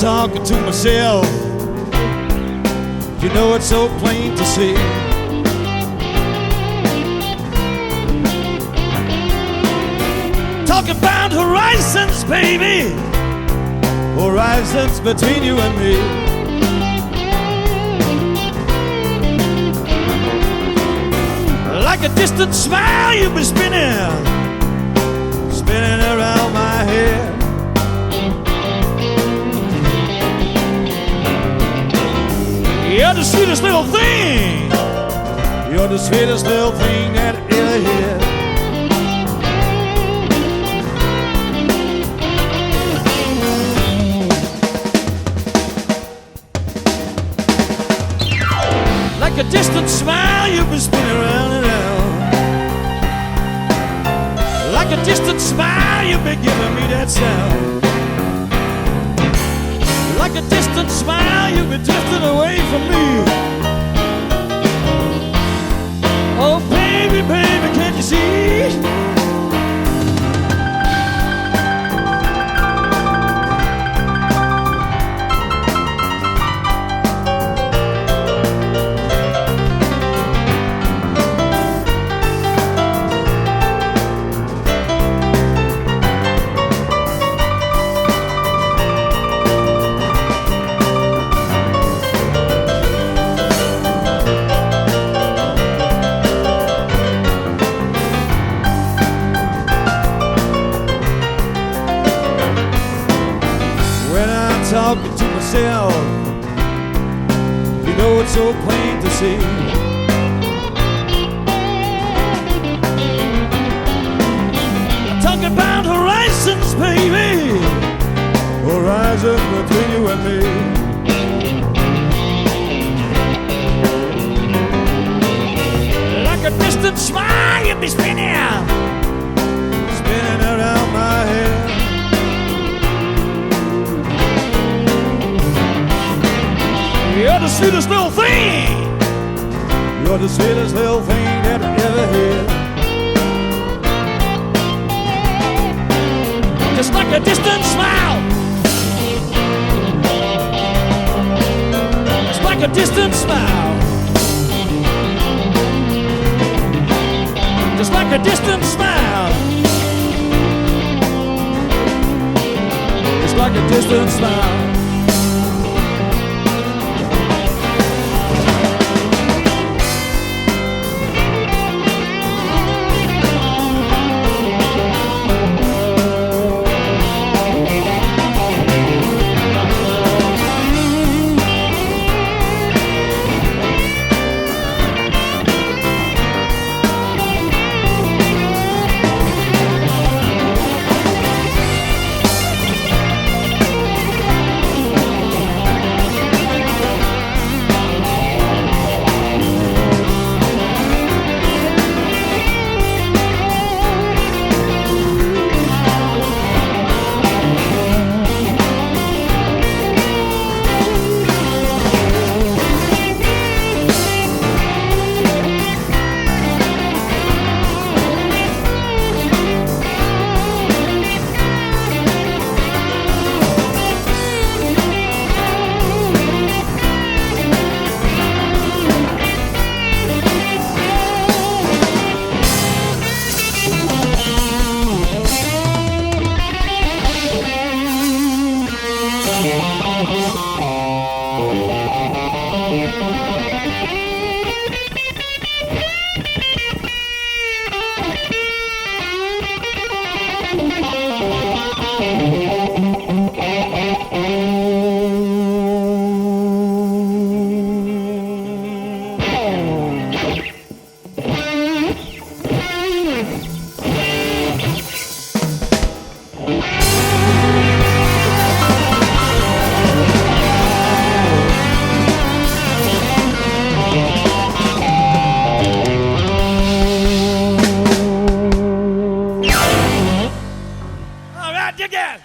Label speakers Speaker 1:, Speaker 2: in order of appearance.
Speaker 1: talking to myself, you know it's so plain to see. Talking about horizons, baby, horizons between you and me. Like a distant smile you've been spinning around my head. You're the sweetest little thing, you're the sweetest little thing that ever hit. Like a distant smile you've been spinning around and around. Like a distant smile you've been giving me that sound. Like a distant smile you've been drifting away from me. Oh baby, baby, can't you see? Talking to myself, you know it's so plain to see. I'm talking about horizons, baby, horizons between you and me. Like a distant smile you'll be spinning around my head. You're the sweetest little thing, you're the sweetest little thing that I ever had. Just like a distant smile, just like a distant smile, just like a distant smile, just like a distant smile. Again.